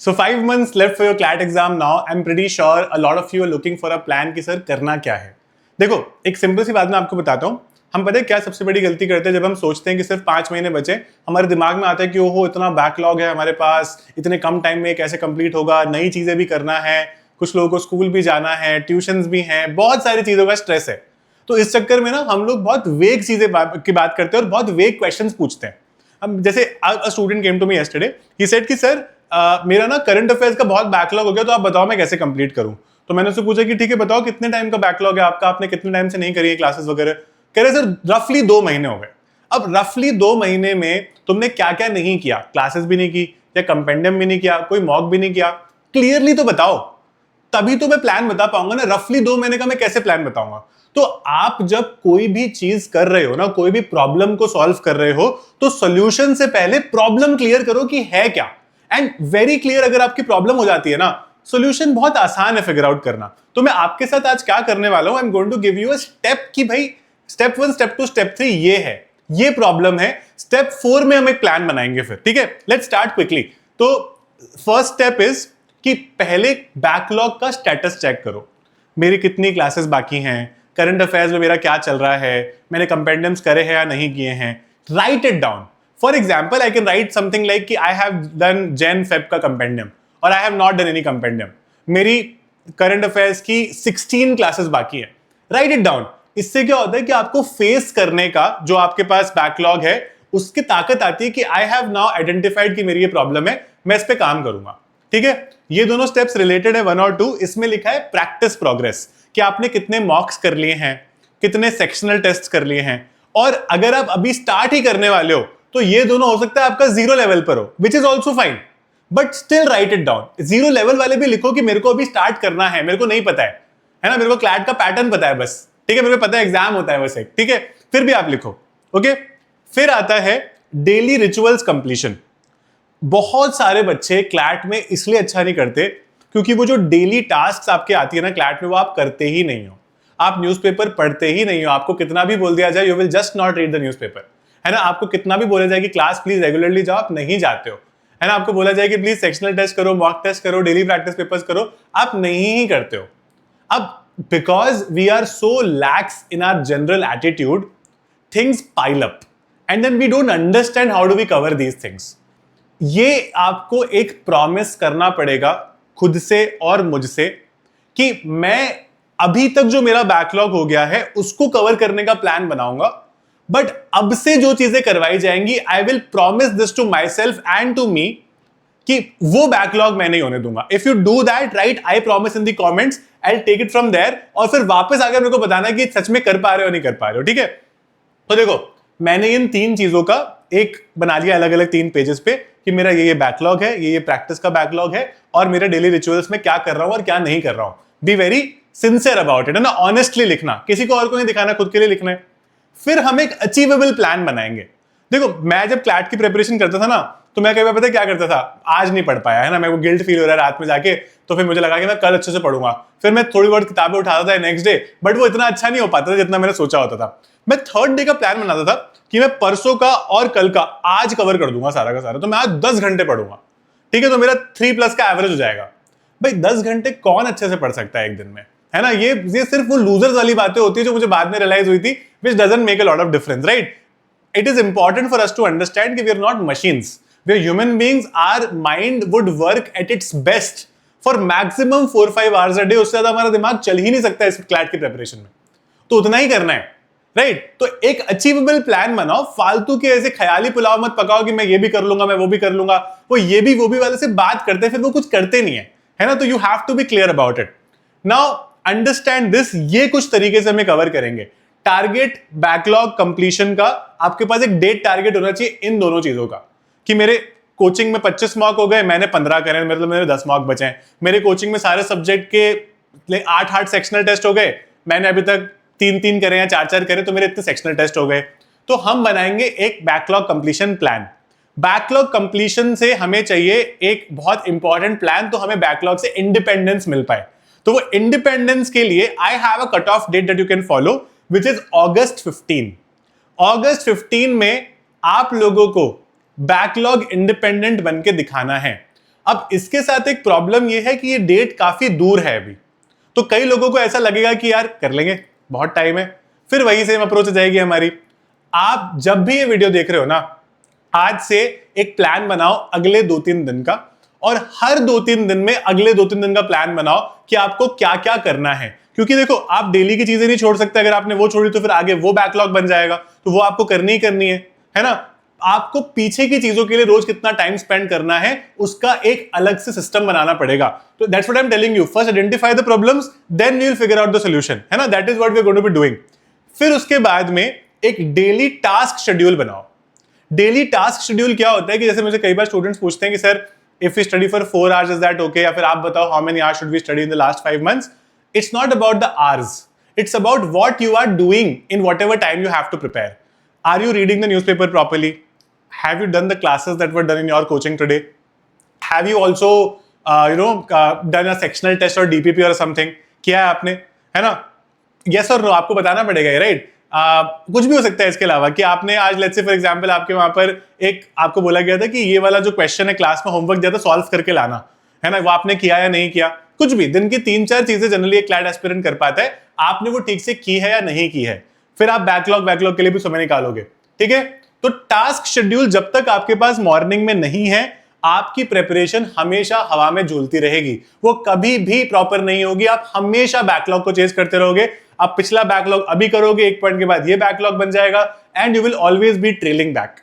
So 5 months left for your CLAT exam now. I'm pretty sure a lot of you are looking for a plan कि sir करना क्या है. देखो एक simple सी बात मैं आपको बताता हूँ. हम पता है क्या सबसे बड़ी गलती करते हैं जब हम सोचते हैं कि सिर्फ 5 महीने बचे, हमारे दिमाग में आता है कि ओहो इतना बैकलॉग है हमारे पास, इतने कम टाइम में कैसे कंप्लीट होगा, नई चीजें भी करना है, कुछ लोगों को स्कूल भी जाना है, ट्यूशंस भी हैं, बहुत सारी चीजों का स्ट्रेस है. तो इस चक्कर में ना हम लोग बहुत वेग चीजें की बात करते हैं और बहुत वेग क्वेश्चंस पूछते हैं. हम जैसे a student came to me yesterday, he said कि सर मेरा ना करंट अफेयर्स का बहुत बैकलॉग हो गया, तो आप बताओ मैं कैसे कंप्लीट करूं. तो मैंने उससे पूछा कि ठीक है बताओ कितने टाइम का बैकलॉग है आपका, आपने कितने टाइम से नहीं करी है क्लासेस वगैरह. कह रहे सर रफली 2 महीने हो गए. अब रफली 2 महीने में तुमने क्या क्या नहीं किया, क्लासेस भी नहीं की या कंपेंडियम भी नहीं किया, कोई मॉक भी नहीं किया, क्लियरली तो बताओ, तभी तो मैं प्लान बता पाऊंगा ना. रफली 2 महीने का मैं कैसे प्लान बताऊंगा. तो आप जब कोई भी चीज कर रहे हो ना, कोई भी प्रॉब्लम को सॉल्व कर रहे हो, तो सॉल्यूशन से पहले प्रॉब्लम क्लियर करो कि है क्या. एंड वेरी क्लियर अगर आपकी प्रॉब्लम हो जाती है ना, सॉल्यूशन बहुत आसान है फिगर आउट करना. तो मैं आपके साथ आज क्या करने वाला हूं, I am going to give you a step कि भाई स्टेप 1, स्टेप 2, स्टेप 3 ये है, ये प्रॉब्लम है. स्टेप 4 में हम एक प्लान बनाएंगे फिर. ठीक है, लेट्स स्टार्ट क्विकली. तो फर्स्ट स्टेप इज कि पहले बैकलॉग का स्टेटस चेक करो. मेरी कितनी क्लासेस बाकी हैं, करंट अफेयर्स में मेरा क्या चल रहा है, मैंने कंपेंडियम्स करे हैं या नहीं किए हैं. Write it down. For example I can write something like कि I have done Jan Feb का कंपेंडियम और I have not done any compendium. मेरी करंट अफेयर्स की 16 क्लासेस बाकी है. Write it down. इससे क्या होता है कि आपको फेस करने का जो आपके पास बैकलॉग है उसकी ताकत आती है कि आई हैव नाउ आइडेंटिफाइड कि मेरी ये प्रॉब्लम है, मैं इस पे काम करूंगा. ठीक है, ये दोनों स्टेप्स रिलेटेड है 1 और 2. इसमें लिखा है प्रैक्टिस प्रोग्रेस कि आपने कितने मॉक्स कर लिए हैं, कितने सेक्शनल टेस्ट कर लिए हैं. और अगर आप अभी स्टार्ट ही करने वाले हो तो ये दोनों हो सकता है आपका 0 लेवल पर हो, which is also fine, but still right it down. 0 level वाले भी लिखो कि मेरे को अभी स्टार्ट करना है, मेरे को नहीं पता है ना, मेरे को क्लैट का पैटर्न पता है बस. ठीक है, मेरे को पता है एग्जाम होता है बस एक. ठीक है, फिर भी आप लिखो. ओके, फिर आता है डेली रिचुअल्स कंप्लीशन. बहुत सारे बच्चे क्लैट में इसलिए अच्छा नहीं करते क्योंकि वो जो डेली टास्क आपके आती है ना क्लैट में, वो आप करते ही नहीं हो. आप न्यूज़पेपर पढ़ते ही नहीं हो. आपको कितना भी बोल दिया जाए, you will just not read the newspaper, है ना. आपको कितना भी बोला जाए कि क्लास प्लीज रेगुलरली जाओ, आप नहीं जाते हो, है ना. आपको बोला जाए कि प्लीज सेक्शनल टेस्ट करो, मॉक टेस्ट करो, डेली प्रैक्टिस पेपर्स करो, आप नहीं ही करते हो. अब because we are so lax in our general attitude, things pile up and then we don't understand how do we cover these things. ये आपको एक प्रॉमिस करना पड़ेगा खुद से और मुझसे कि मैं अभी तक जो मेरा बैकलॉग हो गया है उसको कवर करने का प्लान बनाऊंगा, बट अब से जो चीजें करवाई जाएंगी I will promise this to myself and to me कि वो बैकलॉग मैं नहीं होने दूंगा. If you do that right, I promise in the comments, I will take it from there और फिर वापस आकर मेरे को बताना कि सच में कर पा रहे हो नहीं कर पा रहे हो. ठीक है, तो देखो मैंने इन 3 चीजों का एक बना लिया अलग अलग 3 पेजेस पे कि मेरा ये बैकलॉग है, ये प्रैक्टिस का बैकलॉग है और मेरे डेली रिचुअल्स में क्या कर रहा हूं और क्या नहीं कर रहा हूं. Be very sincere about it, है ना. ऑनेस्टली लिखना, किसी को और को नहीं दिखाना, खुद के लिए लिखना है. फिर हम एक अचीवेबल प्लान बनाएंगे. देखो मैं जब क्लैट की प्रिपरेशन करता था ना, तो मैं कई बार पता है क्या करता था, आज नहीं पढ़ पाया, है ना, मेरे को गिल्ट फील हो रहा है रात में जाके, तो फिर मुझे लगा कि मैं कल अच्छे से पढ़ूंगा. फिर मैं थोड़ी बहुत किताबें उठाता था नेक्स्ट डे, बट वो इतना अच्छा नहीं हो पाता था जितना मैंने सोचा होता था. मैं थर्ड डे का प्लान बनाता था कि मैं परसों का और कल का आज कवर कर दूंगा सारा का सारा, तो मैं आज 10 घंटे पढ़ूंगा. ठीक है, तो मेरा 3+ का एवरेज हो जाएगा. भाई 10 घंटे कौन अच्छे से पढ़ सकता है एक दिन में, है ना. ये सिर्फ वो लूजर्स वाली बातें होती है जो मुझे बाद में रियलाइज हुई थी, which doesn't make a lot of difference, right? It is important for us to understand that we are not machines. We are human beings. Our mind would work at its best for maximum 4-5 hours a day. उससे ज्यादा हमारा दिमाग चल ही नहीं सकता इस CLAT की preparation में. तो उतना ही करना है, राइट. तो एक अचीवेबल प्लान बनाओ. फालतू के ऐसे ख्याली पुलाव मत पकाओ कि मैं ये भी कर लूंगा, मैं वो भी कर लूंगा. वो ये भी वो भी वाले से बात करते हैं, फिर वो कुछ करते नहीं है ना. तो you have to be clear about it. Now understand this. ये कुछ तरीके से हमें कवर करेंगे. टारगेट बैकलॉग कंप्लीशन का, आपके पास एक डेट टारगेट होना चाहिए इन दोनों चीजों का कि मेरे कोचिंग में 25 मार्क हो गए, मैंने 15 करे, मतलब मेरे 10 मार्क बचे हैं. मेरे कोचिंग में सारे सब्जेक्ट के 8 सेक्शनल टेस्ट हो गए, मैंने अभी तक 3 करे या 4 करे, तो मेरे इतने सेक्शनल टेस्ट हो गए. तो हम बनाएंगे एक backlog completion plan. Backlog completion से हमें चाहिए एक बहुत इंपॉर्टेंट प्लान, तो हमें बैकलॉग से इंडिपेंडेंस मिल पाए. तो वो इंडिपेंडेंस के लिए I have a cut off date that you can follow, which is August 15. August 15 में आप लोगों को बैकलॉग इंडिपेंडेंट बन के दिखाना है. अब इसके साथ एक प्रॉब्लम ये है कि ये डेट काफी दूर है अभी, तो कई लोगों को ऐसा लगेगा कि यार कर लेंगे, बहुत टाइम है, फिर वही सेम अप्रोच जाएगी हमारी। आप जब भी ये वीडियो देख रहे हो ना, आज से एक प्लान बनाओ अगले 2-3 दिन का, और हर 2-3 दिन में अगले 2-3 दिन का प्लान बनाओ कि आपको क्या क्या करना है। क्योंकि देखो, आप डेली की चीजें नहीं छोड़ सकते, अगर आपने वो छोड़ी तो फिर आगे वो बैकलॉग बन जाएगा, तो वो आपको करनी ही करनी है ना। आपको पीछे की चीजों के लिए रोज कितना टाइम स्पेंड करना है, उसका एक अलग से सिस्टम बनाना पड़ेगा। तो that's what I am telling you, first identify the problems, then we will figure out the solution, है ना। That is what we are going to be doing. फिर उसके बाद में एक डेली टास्क शेड्यूल बनाओ। डेली टास्क शेड्यूल क्या होता है कि जैसे मुझे कई बार स्टूडेंट्स पूछते हैं कि sir if we study for 4 hours is that okay, या फिर आप बताओ how many hours should we study in the last 5 months. It's not about the hours, it's about what you are doing in whatever time you have to prepare. Are you reading the newspaper properly? Have you done the classes that were done in your coaching today? Have you also done a sectional test or DPP or something? किया है आपने, है ना? Yes or no, आपको बताना पड़ेगा, right? कुछ भी हो सकता है इसके अलावा कि आपने आज लेट्स से फॉर एग्जांपल आपके वहां पर एक आपको बोला गया था कि ये वाला जो क्वेश्चन है क्लास में होमवर्क दिया था सॉल्व करके लाना, है ना, वो आपने किया या नहीं किया। कुछ भी दिन की 3-4 चीजें जनरली एक क्लैट एस्पिरेंट कर पाता है, आपने वो ठीक से की है या नहीं की है, फिर आप बैकलॉग के लिए भी समय निकालोगे, ठीक है। तो टास्क शेड्यूल जब तक आपके पास मॉर्निंग में नहीं है, आपकी प्रिपरेशन हमेशा हवा में झूलती रहेगी, वो कभी भी प्रॉपर नहीं होगी। आप हमेशा बैकलॉग को चेज करते रहोगे, आप पिछला बैकलॉग अभी करोगे, एक पॉइंट के बाद ये बैकलॉग बन जाएगा, and you will always be trailing back.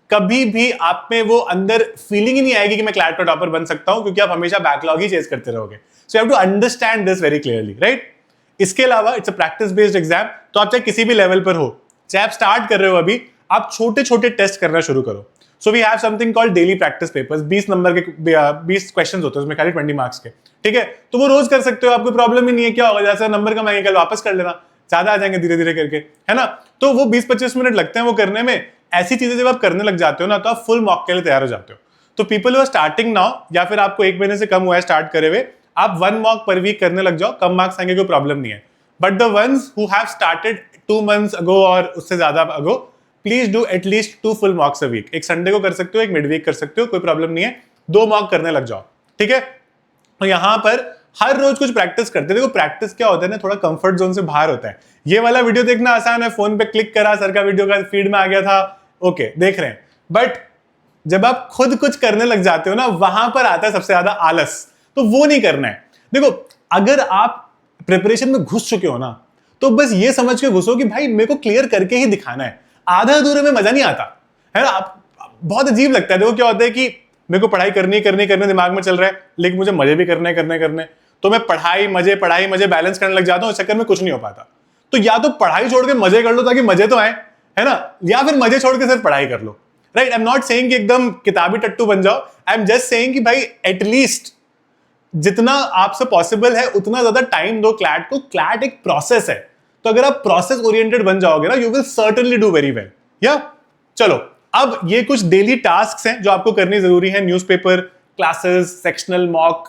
कभी भी आप में वो अंदर फीलिंग ही नहीं आएगी कि मैं क्लैट का टॉपर बन सकता हूं, क्योंकि आप हमेशा बैकलॉग ही चेज करते रहोगे। So you have to understand this very clearly, right. इसके अलावा it's a practice based exam, तो आप चाहे किसी भी लेवल पर हो, चाहे आप स्टार्ट कर रहे हो अभी, आप छोटे छोटे टेस्ट करना शुरू करो। So we have something called daily practice papers, 20 number के 20 क्वेश्चंस होते हैं उसमें, खाली 20 मार्क्स के, ठीक है। तो वो रोज कर सकते हो, आपको प्रॉब्लम ही नहीं है। क्या होगा, जैसा नंबर कम आएंगे कल वापस कर लेना, ज्यादा आ जाएंगे धीरे धीरे करके, है ना। तो वो 20-25 मिनट लगते हैं वो करने में। ऐसी चीजें जब आप करने लग जाते हो ना, तो आप फुल मॉक के लिए तैयार हो जाते हो। तो people who are starting now, या फिर आपको 1 महीने से कम हुआ है स्टार्ट करे हुए, आप 1 मॉक पर वीक करने लग जाओ, कम मार्क्स आएंगे, कोई प्रॉब्लम नहीं है। But the ones who have started 2 months ago और उससे ज्यादा ago, please do at least 2 full mocks a week. एक संडे को कर सकते हो, एक मिड वीक कर सकते हो, कोई प्रॉब्लम नहीं है। 2 मॉक करने लग जाओ, ठीक है। तो यहां पर हर रोज कुछ प्रैक्टिस करते हैं। देखो प्रैक्टिस क्या होता है ना, थोड़ा कंफर्ट जोन से बाहर होता है। ये वाला वीडियो देखना आसान है, फोन पे क्लिक करा, सर का वीडियो का फीड में आ गया था, ओके देख रहे हैं। बट जब आप खुद कुछ करने लग जाते हो ना, वहां पर आता है सबसे ज्यादा आलस। तो वो नहीं करना है। देखो अगर आप प्रिपरेशन में घुस चुके हो ना, तो बस ये समझ के घुसो कि भाई मेरे को क्लियर करके ही दिखाना है। आधा अधूरे में मजा नहीं आता, है ना। आप बहुत अजीब लगता है। देखो क्या होता है कि मेरे को पढ़ाई करनी दिमाग में चल रहा है, लेकिन मुझे मजे भी करने, तो मैं पढ़ाई मजे बैलेंस करने लग जाता हूं, इस चक्कर में कुछ नहीं हो पाता। तो या तो पढ़ाई छोड़ के मजे कर लो ताकि मजे तो आए, है ना, या फिर मजे छोड़ के सिर्फ पढ़ाई कर लो, right. I am not saying कि एकदम किताबी टट्टू बन जाओ, आई एम जस्ट सेइंग कि भाई एटलीस्ट जितना आपसे पॉसिबल है उतना ज्यादा टाइम दो क्लैट को। क्लैट एक प्रोसेस है, तो अगर आप प्रोसेस ओरिएंटेड बन जाओगे ना, you will certainly do very well. या चलो, अब ये कुछ डेली टास्क हैं जो आपको करनी जरूरी है। न्यूज़पेपर, क्लासेस, सेक्शनल मॉक,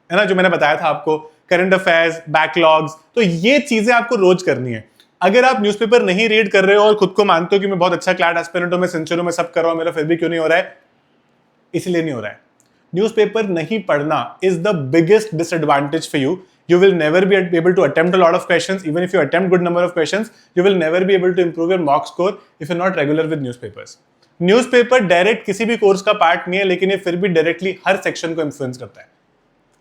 है ना, जो मैंने बताया था आपको, करंट अफेयर्स, बैकलॉग्स, तो ये चीजें आपको रोज करनी है। अगर आप न्यूज़पेपर नहीं रीड कर रहे हो और खुद को मानते हो कि मैं बहुत अच्छा क्लैट एस्पिरेंट हूं, मैं सिंसियर हूं, मैं सब कर रहा हूं, मेरा फिर भी क्यों नहीं हो रहा है, इसलिए नहीं हो रहा है। न्यूज़पेपर नहीं पढ़ना is the biggest disadvantage for you. You will never be able to attempt a lot of questions. Even if you attempt good number of questions, you will never be able to improve your mock score if you're not regular with newspapers. Newspaper direct किसी भी course का part नहीं है, लेकिन ये फिर भी directly हर section को इन्फ्लुएंस करता है।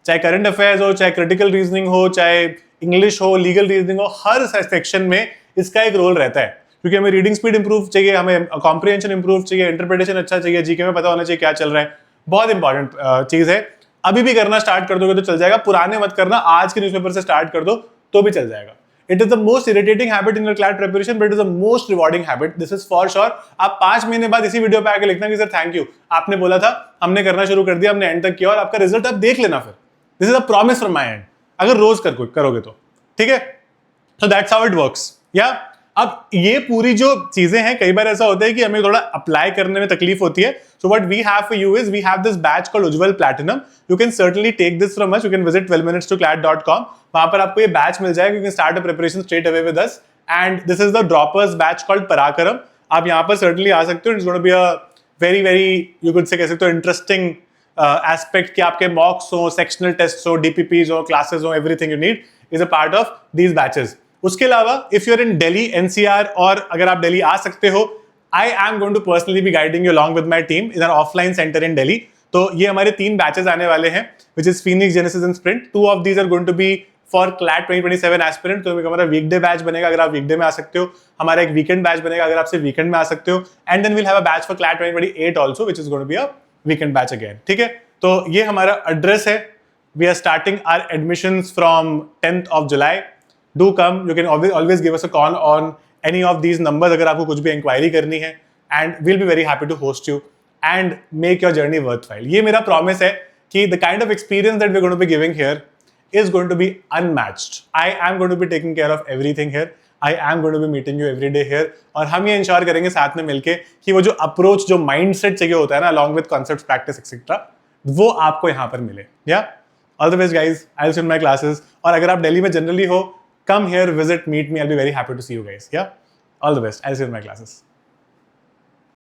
चाहे करंट अफेयर्स हो, चाहे क्रिटिकल रीजनिंग हो, चाहे इंग्लिश हो, लीगल रीजनिंग हो, हर सेक्शन में इसका एक रोल रहता है। क्योंकि हमें रीडिंग स्पीड इंप्रूव चाहिए, हमें कॉम्प्रिहेंशन इंप्रूव चाहिए, इंटरप्रिटेशन अच्छा चाहिए, जीके में पता होना चाहिए क्या चल रहा है। बहुत इंपॉर्टेंट चीज है। अभी भी करना स्टार्ट कर दोगे तो चल जाएगा, पुराने मत करना, आज के न्यूज़पेपर से स्टार्ट कर दो तो भी चल जाएगा। It is the most irritating habit in your CLAT preparation, but it is the most rewarding habit, this is for sure. आप 5 महीने बाद इसी वीडियो पे आके लिखना कि सर थैंक यू, आपने बोला था, हमने करना शुरू कर दिया, हमने एंड तक किया, और आपका रिजल्ट आप देख लेना। फिर this is a promise from my and, अगर रोज करोगे तो, ठीक है। So that's how it works. या अब ये पूरी जो चीजें हैं, कई बार ऐसा होता है कि हमें थोड़ा अप्लाई करने में तकलीफ होती है। So what we have for you is we have this batch called Ujjwal Platinum. You can certainly take this from us, you can visit 12minutes2clat.com। वहां पर आपको ये बैच मिल जाएगा, you can start a preparation straight away with us, and this is the droppers batch called Parakram. आप यहाँ पर certainly आ सकते हो। It's gonna be a very very, you could say कह सकते हो, इंटरेस्टिंग एस्पेक्ट कि आपके मॉक्स हो, सेक्शनल टेस्ट हो, डीपीपीज हो, क्लासेस हो, everything you need is a part of these batches. उसके अलावा if you are in Delhi NCR और अगर आप दिल्ली आ सकते हो, I am going to personally be guiding you along with my team in our offline centre in Delhi. तो ये हमारे 3 बैचेस आने वाले हैं which is Phoenix, Genesis and Sprint. 2 of these are going to be for CLAT 2027 aspirant. तो हमारा वीकडे batch बनेगा अगर आप वीकडे में आ सकते हो. हमारा एक वीकेंड बैच बनेगा अगर आप सिर्फ वीकेंड में आ सकते हो. And then will have a batch for CLAT 2028 also which is going to be a weekend batch again. ठीक है, तो ये हमारा एड्रेस है. We are starting our admissions from 10th of July. Do come, you can always give us a call on any of these numbers अगर आपको कुछ भी इंक्वायरी करनी है. And will be very happy to host you and make your journey worthwhile. ये मेरा promise है कि the kind of experience that we are going to be giving here is going to be unmatched. I am going to be taking care of everything here. I am going to be meeting you every day here. और हम ये ensure करेंगे साथ में मिलके कि वो जो अप्रोच, जो माइंडसेट चाहिए होता है ना, along with concepts, practice, etc., वो आपको यहाँ पर मिले. Yeah? All the best, guys. I'll see you in my classes. और अगर आप दिल्ली में जनरली हो, come here, visit, meet me. I'll be very happy to see you guys. Yeah? All the best. I'll see you in my classes.